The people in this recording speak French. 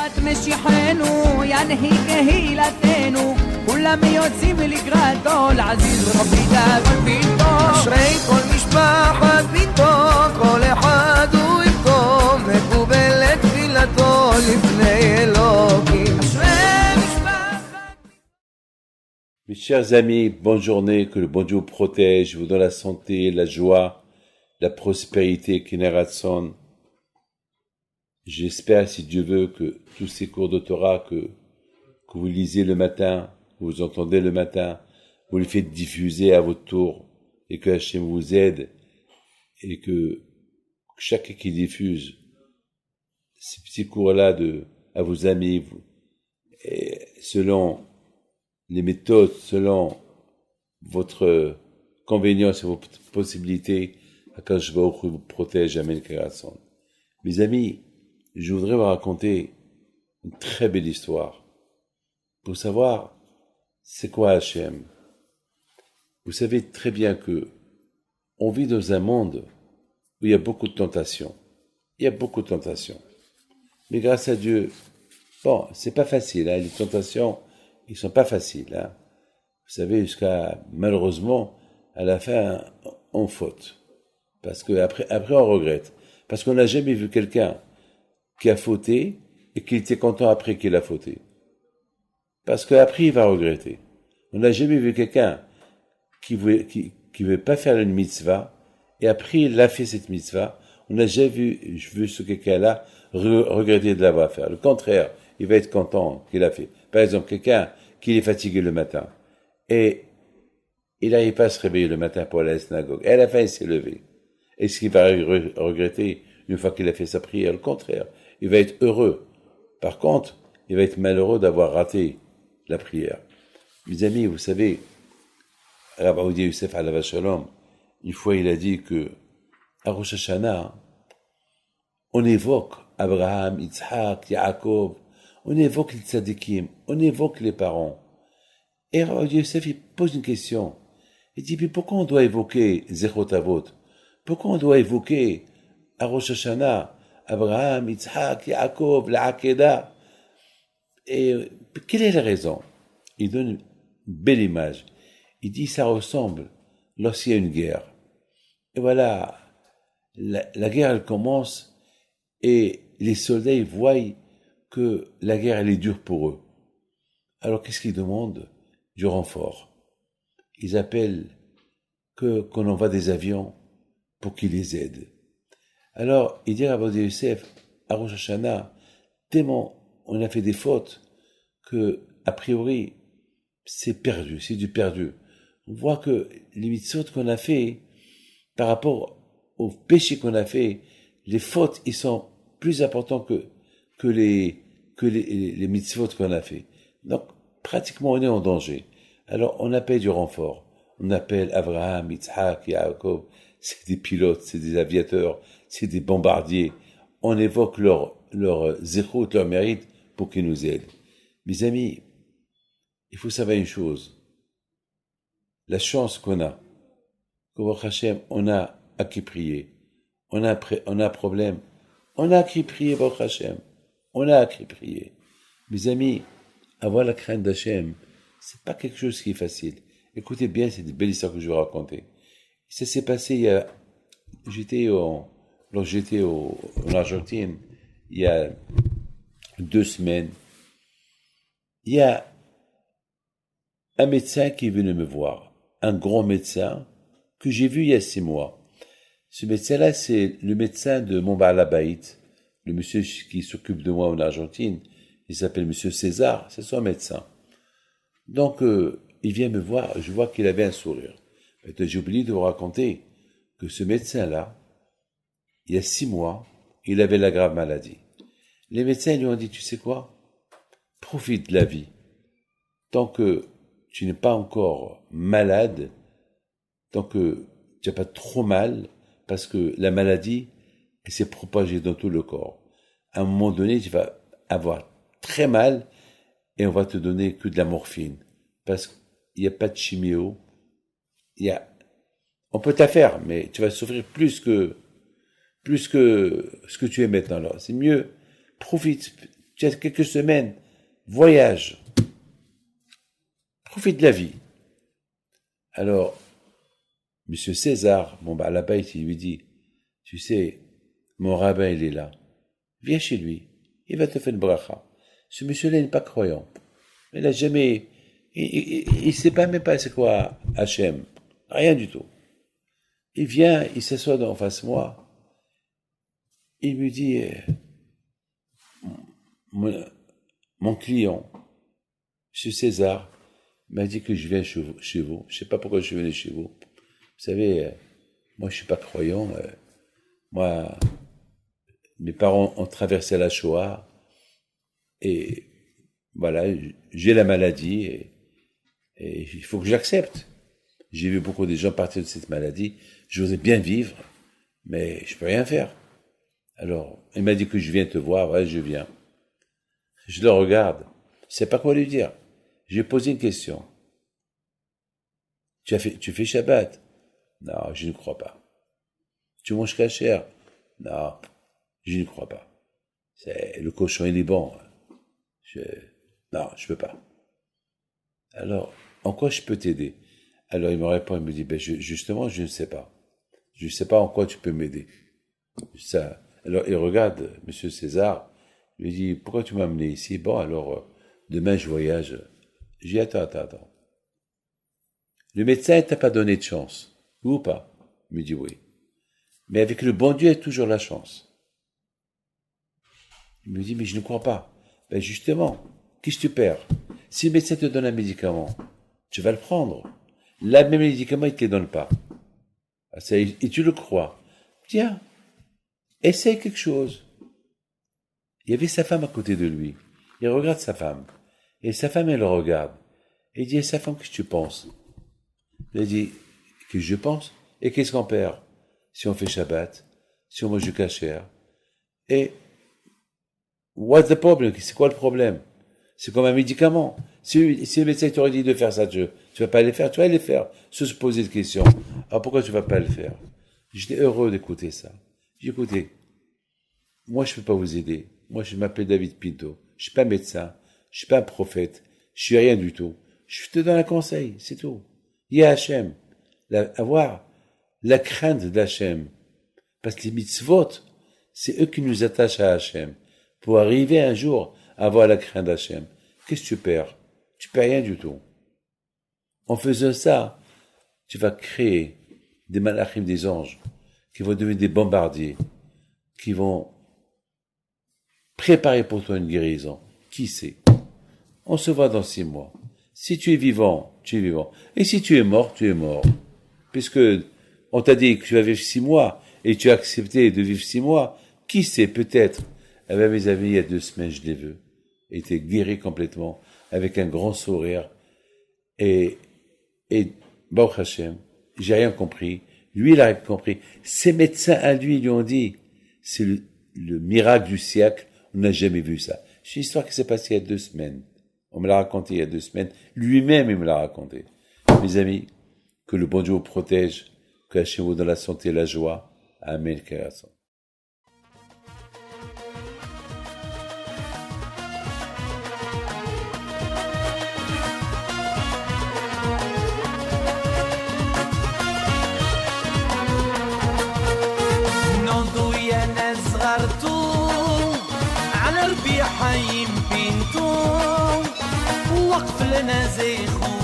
את משיחנו ינהיג קהילתנו כולם יוצאים לקראת כל עזיז רבי דאגון ביתו אשרי כל משפחת ביתו כל אחד הוא יבכו מקובלת תפילתו לפני אלוקים אשרי משפחת Mes chers amis, bonne journée, que le bon Dieu vous protège, vous donne la santé, la joie, la prospérité, Kineratson. J'espère, si Dieu veut, que tous ces cours de Torah que vous lisez le matin, que vous entendez le matin, vous les faites diffuser à votre tour, et que Hachem vous aide, et que chacun qui diffuse ces petits cours-là à vos amis, et selon les méthodes, selon votre convenience et vos possibilités, quand je vous protège, Amen Kerason. Mes amis, je voudrais vous raconter une très belle histoire pour savoir c'est quoi Hachem. Vous savez très bien que on vit dans un monde où il y a beaucoup de tentations. Il y a beaucoup de tentations. Mais grâce à Dieu, bon, c'est pas facile, hein, les tentations, ils sont pas faciles, hein. Vous savez, malheureusement, à la fin, on faute. Parce que après on regrette. Parce qu'on n'a jamais vu quelqu'un qui a fauté et qui était content après qu'il a fauté. Parce qu'après, il va regretter. On n'a jamais vu quelqu'un qui veut pas faire une mitzvah et après, il a fait cette mitzvah. On n'a jamais vu ce quelqu'un-là regretter de l'avoir fait. Le contraire, il va être content qu'il a fait. Par exemple, quelqu'un qui est fatigué le matin et il n'arrive pas à se réveiller le matin pour aller à la synagogue. Et à la fin, il s'est levé. Est-ce qu'il va regretter une fois qu'il a fait sa prière? Le contraire, il va être heureux. Par contre, il va être malheureux d'avoir raté la prière. Mes amis, vous savez, Rabbi Odia Youssef Alav Shalom, une fois il a dit que à Rosh Hashanah, on évoque Abraham, Yitzhak, Yaakov, on évoque les tzadikim, on évoque les parents. Et Rabbi Odia Youssef, il pose une question. Il dit, mais pourquoi on doit évoquer Zechot Avot? Pourquoi on doit évoquer à Rosh Hashanah Abraham, Yitzhak, Yaakov, la Hakeda? Et quelle est la raison? Il donne une belle image. Il dit, ça ressemble lorsqu'il y a une guerre. Et voilà, la guerre, elle commence et les soldats, ils voient que la guerre, elle est dure pour eux. Alors, qu'est-ce qu'ils demandent? Du renfort. Ils appellent qu'on envoie des avions pour qu'ils les aident. Alors, il dit à Rabbi Youssef, à Rosh Hashanah, tellement on a fait des fautes que, a priori, c'est perdu, c'est du perdu. On voit que les mitzvot qu'on a fait, par rapport aux péchés qu'on a fait, les fautes, ils sont plus importants que les mitzvot qu'on a fait. Donc, pratiquement, on est en danger. Alors, on appelle du renfort. On appelle Abraham, Yitzhak, Yaakov. C'est des pilotes, c'est des aviateurs, c'est des bombardiers. On évoque leur zéchut, leur mérite pour qu'ils nous aident. Mes amis, il faut savoir une chose. La chance qu'on a, qu'au Hachem, on a à qui prier. On a un problème. On a à qui prier, Baruch Hachem. On a à qui prier. Mes amis, avoir la crainte d'Hachem, c'est pas quelque chose qui est facile. Écoutez bien, c'est des belles histoires que je vais vous raconter. Ça s'est passé j'étais en Argentine, il y a 2 semaines. Il y a un médecin qui est venu me voir. Un grand médecin que j'ai vu il y a 6 mois. Ce médecin-là, c'est le médecin de mon Baal Habayit, le monsieur qui s'occupe de moi en Argentine. Il s'appelle monsieur César, c'est son médecin. Donc, il vient me voir, je vois qu'il avait un sourire. J'ai oublié de vous raconter que ce médecin-là, il y a 6 mois, il avait la grave maladie. Les médecins lui ont dit, tu sais quoi? Profite de la vie. Tant que tu n'es pas encore malade, tant que tu n'as pas trop mal, parce que la maladie, elle s'est propagée dans tout le corps. À un moment donné, tu vas avoir très mal et on va te donner que de la morphine. Parce qu'il n'y a pas de chimio. On peut t'en faire, mais tu vas souffrir plus que ce que tu es maintenant là. C'est mieux, profite Tu as quelques semaines, voyage. Profite de la vie. Alors, Monsieur César, bon, bah, là-bas, il lui dit, tu sais, mon rabbin, il est là. Viens chez lui. Il va te faire une bracha. Ce monsieur-là n'est pas croyant. Il n'a jamais, il sait pas même pas c'est quoi Hachem. Rien du tout. Il vient, il s'assoit en face de moi. Il me dit, mon client, M. César, m'a dit que je viens chez vous. Je sais pas pourquoi je suis venu chez vous. Vous savez, moi je suis pas croyant. Moi, mes parents ont traversé la Shoah et voilà, j'ai la maladie et il faut que j'accepte. J'ai vu beaucoup de gens partir de cette maladie. Je voudrais bien vivre, mais je peux rien faire. Alors, il m'a dit que je viens te voir. Ouais, je viens. Je le regarde. Je sais pas quoi lui dire. Je lui ai posé une question. Tu fais Shabbat? Non, je ne crois pas. Tu manges kasher? Non, je ne crois pas. Le cochon, il est bon. Non, je peux pas. Alors, en quoi je peux t'aider? Alors, il me répond, il me dit, justement, je ne sais pas. Je ne sais pas en quoi tu peux m'aider. Ça. Alors, il regarde Monsieur César, il lui dit, pourquoi tu m'as amené ici? Bon, alors, demain, je voyage. J'ai dit, attends. Le médecin t'a pas donné de chance. Oui ou pas? Il me dit oui. Mais avec le bon Dieu, il y a toujours la chance. Il me dit, mais je ne crois pas. Ben justement, qu'est-ce que tu perds? Si le médecin te donne un médicament, tu vas le prendre. Là, même le médicament, il ne te le donne pas. Et tu le crois. Tiens, essaye quelque chose. Il y avait sa femme à côté de lui. Il regarde sa femme. Et sa femme, elle le regarde. Et il dit à sa femme, qu'est-ce que tu penses? Il dit, que je pense? Et qu'est-ce qu'on perd? Si on fait Shabbat, si on mange du kasher. Et, what's the problem? C'est quoi le problème? C'est comme un médicament. Si le médecin t'aurait dit de faire ça, tu vas pas le faire, tu vas le faire. Se poser des questions. Alors pourquoi tu vas pas le faire? J'étais heureux d'écouter ça. J'ai écouté. Moi, je peux pas vous aider. Moi, je m'appelle David Pinto. Je suis pas médecin. Je suis pas un prophète. Je suis rien du tout. Je te donne un conseil, c'est tout. Il y a Hachem. Avoir la crainte d'Hachem. Parce que les mitzvot, c'est eux qui nous attachent à Hachem. Pour arriver un jour à avoir la crainte d'Hachem. Qu'est-ce que tu perds? Tu perds rien du tout. En faisant ça, tu vas créer des malachim, des anges, qui vont devenir des bombardiers, qui vont préparer pour toi une guérison. Qui sait? On se voit dans 6 mois. Si tu es vivant, tu es vivant. Et si tu es mort, tu es mort. Puisque on t'a dit que tu vas vivre 6 mois et tu as accepté de vivre 6 mois, qui sait, peut-être. Eh bien, mes amis, il y a 2 semaines, je l'ai vu. Il était guéri complètement, avec un grand sourire. Et Baruch Hashem, j'ai rien compris. Lui, il a rien compris. Ses médecins à lui ont dit, c'est le miracle du siècle, on n'a jamais vu ça. C'est une histoire qui s'est passée il y a 2 semaines. On me l'a raconté il y a 2 semaines. Lui-même, il me l'a raconté. Mes amis, que le bon Dieu vous protège, que Hachem vous donne la santé et la joie. Amen. على ربيع حي بنتو وقف لنا زي خو